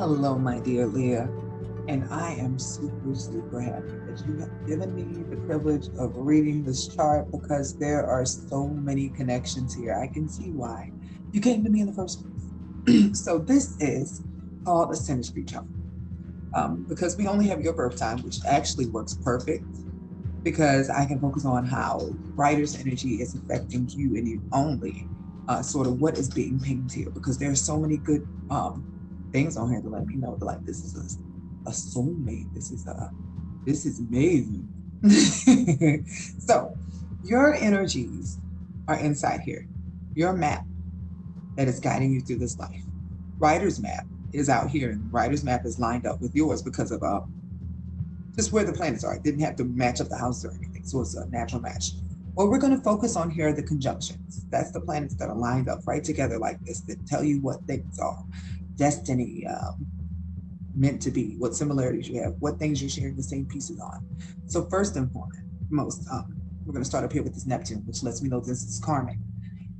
Hello, my dear Leah, and I am super, super happy that you have given me the privilege of reading this chart because there are so many connections here. I can see why you came to me in the first place. So, this is called a synastry chart because we only have your birth time, which actually works perfect because I can focus on how writer's energy is affecting you and you only, sort of what is being pinged here because there's so many good things on here to let me know that like this is a soulmate. This is amazing. So your energies are inside here. Your map that is guiding you through this life. Writer's map is out here, and writer's map is lined up with yours because of just where the planets are. It didn't have to match up the houses or anything, so it's a natural match. What we're going to focus on here are the conjunctions. That's the planets that are lined up right together like this that tell you what things are. Destiny, meant to be, what similarities you have, what things you're sharing the same pieces on. So first and foremost, we're going to start up here with this Neptune, which lets me know this is karmic.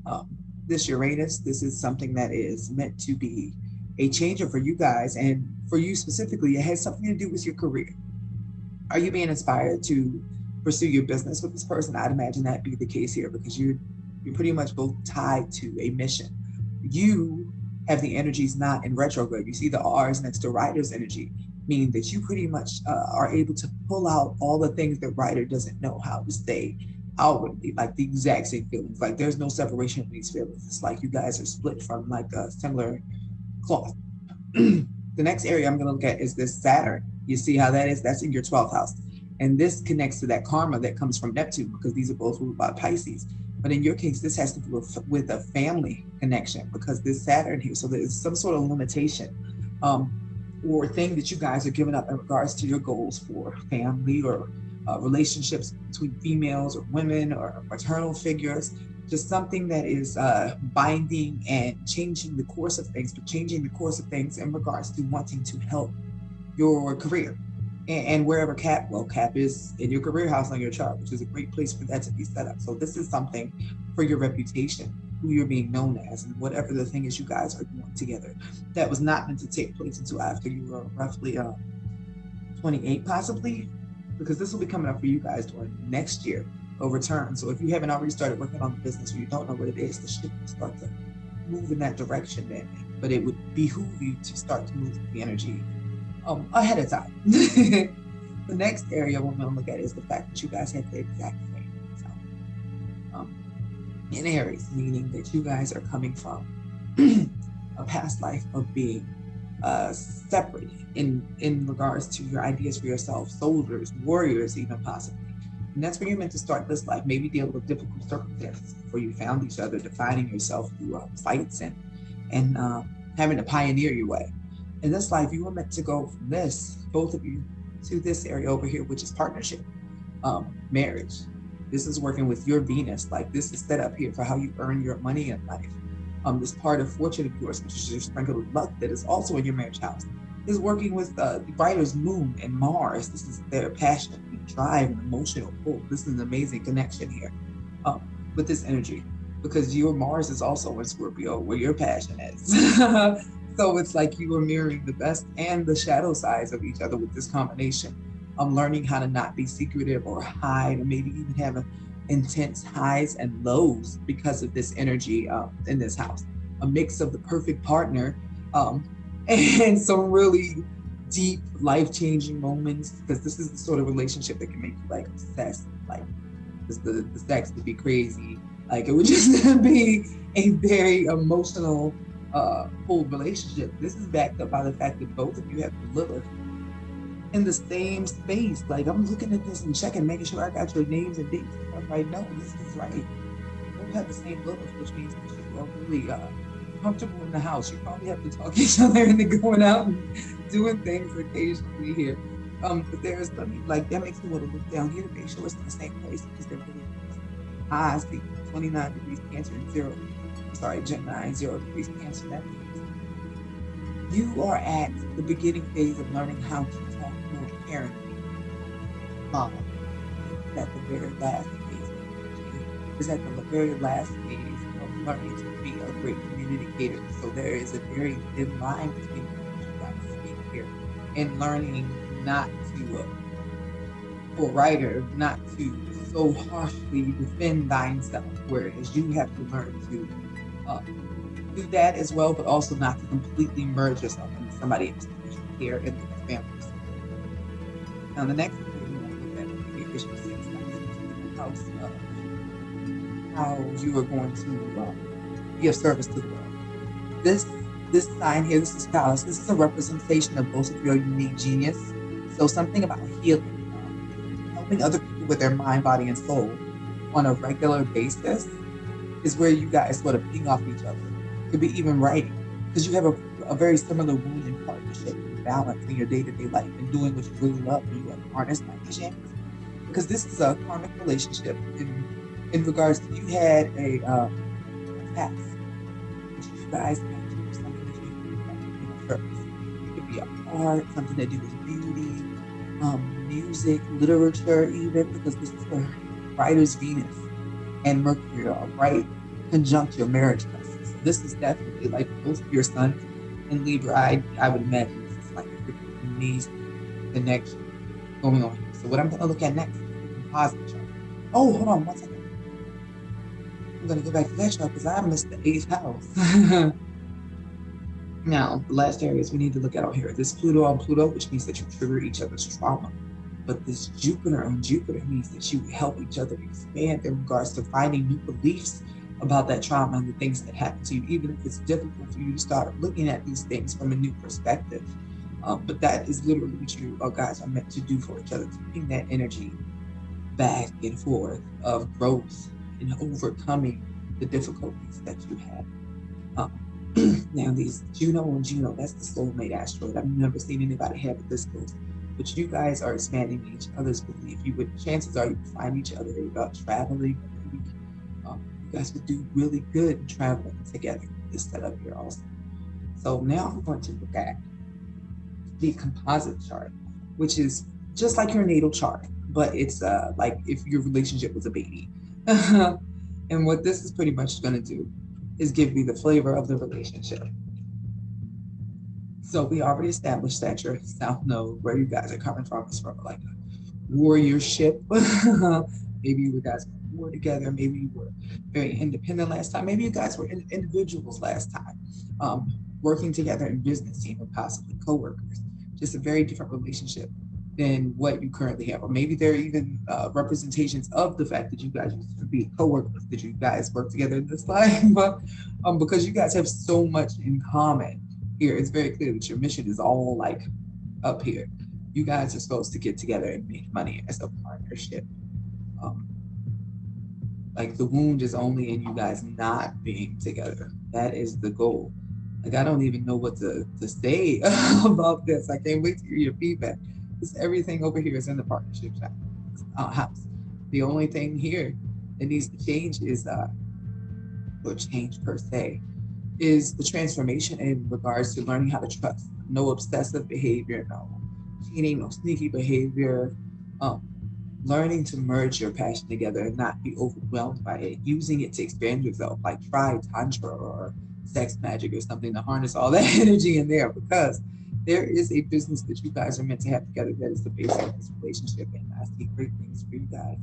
Um, this Uranus, this is something that is meant to be a changer for you guys, and for you specifically, it has something to do with your career. Are you being inspired to pursue your business with this person? I'd imagine that be the case here because you're pretty much both tied to a mission. You have the energies not in retrograde. You see the R's next to writer's energy, meaning that you pretty much are able to pull out all the things that writer doesn't know how to say outwardly, like the exact same feelings. Like there's no separation in these feelings. It's like you guys are split from like a similar cloth. The next area I'm going to look at is this Saturn. You see how that is? That's in your 12th house. And this connects to that karma that comes from Neptune because these are both ruled by Pisces. But in your case, this has to do with a family connection because this Saturn here, so there's some sort of limitation or thing that you guys are giving up in regards to your goals for family or relationships between females or women or maternal figures, just something that is binding and changing the course of things, but changing the course of things in regards to wanting to help your career. And wherever Cap is in your career house on your chart, which is a great place for that to be set up. So this is something for your reputation, who you're being known as, and whatever the thing is you guys are doing together. That was not meant to take place until after you were roughly 28, possibly, because this will be coming up for you guys during next year over turn. So if you haven't already started working on the business or you don't know what it is, the ship will start to move in that direction then. But it would behoove you to start to move the energy ahead of time. The next area we're going to look at is the fact that you guys have the exact same. So, um, in Aries, meaning that you guys are coming from a past life of being separate in regards to your ideas for yourself, soldiers, warriors, even possibly. And that's where you're meant to start this life, maybe deal with difficult circumstances before you found each other, defining yourself through fights and having to pioneer your way. In this life, you were meant to go from this, both of you, to this area over here, which is partnership, marriage. This is working with your Venus. Like this is set up here for how you earn your money in life. This part of fortune of yours, which is your sprinkle of luck that is also in your marriage house, is working with the writer's moon and Mars. This is their passion and drive and emotional pull. This is an amazing connection here with this energy because your Mars is also in Scorpio where your passion is. So it's like you are mirroring the best and the shadow sides of each other with this combination. Learning how to not be secretive or hide, or maybe even have intense highs and lows because of this energy in this house. A mix of the perfect partner and some really deep, life-changing moments because this is the sort of relationship that can make you like obsessed, like the sex would be crazy. Like it would just be a very emotional full relationship. This is backed up by the fact that both of you have Lilith in the same space. Like I'm looking at this and checking, making sure I got your names and dates. I'm like, no, this is right. You both have the same Lilith, which means that you are really comfortable in the house. You probably have to talk to each other and then going out and doing things occasionally here. But there's like that makes me want to look down here to make sure it's in the same place because they're really I see 29 degrees Cancer and Gemini, 0 degrees Cancer. That means you are at the beginning phase of learning how to talk more apparently. Mom is at the very last phase of energy, is at the very last phase of learning to be a great communicator. So there is a very thin line between you guys. here, and learning not to, for a writer, not to so harshly defend thyself, whereas you have to learn to do that as well, but also not to completely merge yourself into somebody else's here in the family. Now, the next thing we want to look at over here is your sixth house, which is the house of how you are going to be of service to the world. This this sign here, this is Palace. This is a representation of both of your unique genius. So something about healing, helping other people with their mind, body, and soul on a regular basis is where you guys sort of ping off each other. Could be even writing, because you have a very similar wound in partnership and balance in your day-to-day life and doing what you really love and you have harnessed by vision. Because this is a karmic relationship in regards to you had a past, which you guys had to do something that you do in a purpose. It could be art, something to do with beauty, music, literature, even because this is where writer's Venus and Mercury are right conjunct your marriage houses. So this is definitely like both of your sons in Libra. I would imagine this is like an amazing connection going on here. So what I'm going to look at next is the composite chart. Oh, hold on one second. I'm going to go back to that chart because I missed the 8th house. Now, the last areas we need to look at out here. This Pluto on Pluto, which means that you trigger each other's trauma. But this Jupiter on Jupiter means that you help each other expand in regards to finding new beliefs about that trauma and the things that happen to you, even if it's difficult for you to start looking at these things from a new perspective. But that is literally what you guys are meant to do for each other, to bring that energy back and forth of growth and overcoming the difficulties that you have. Now, these Juno and Juno, that's the soulmate asteroid. I've never seen anybody have it this close. But you guys are expanding each other's belief. Chances are you would find each other traveling. You guys would do really good in traveling together. This setup here also. So now I'm going to look at the composite chart, which is just like your natal chart, but it's like if your relationship was a baby. And what this is pretty much going to do is give you the flavor of the relationship. So we already established that your South Node, where you guys are coming from, is from like a warriorship. Maybe you guys were war together. Maybe you were very independent last time. Maybe you guys were individuals last time, working together in business team or possibly co-workers. Just a very different relationship than what you currently have. Or maybe there are even representations of the fact that you guys used to be co-workers, that you guys work together in this life. Because you guys have so much in common. Here, it's very clear that your mission is all like up here. You guys are supposed to get together and make money as a partnership. Like the wound is only in you guys not being together. That is the goal. Like I don't even know what to say about this. I can't wait to hear your feedback. Because everything over here is in the partnership house. The only thing here that needs to change is or change per se, is the transformation in regards to learning how to trust. No obsessive behavior, no cheating, no sneaky behavior. Learning to merge your passion together and not be overwhelmed by it. Using it to expand yourself, like try tantra or sex magic or something to harness all that energy in there, because there is a business that you guys are meant to have together that is the base of this relationship, and I see great things for you guys.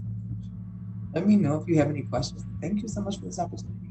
Let me know if you have any questions. Thank you so much for this opportunity.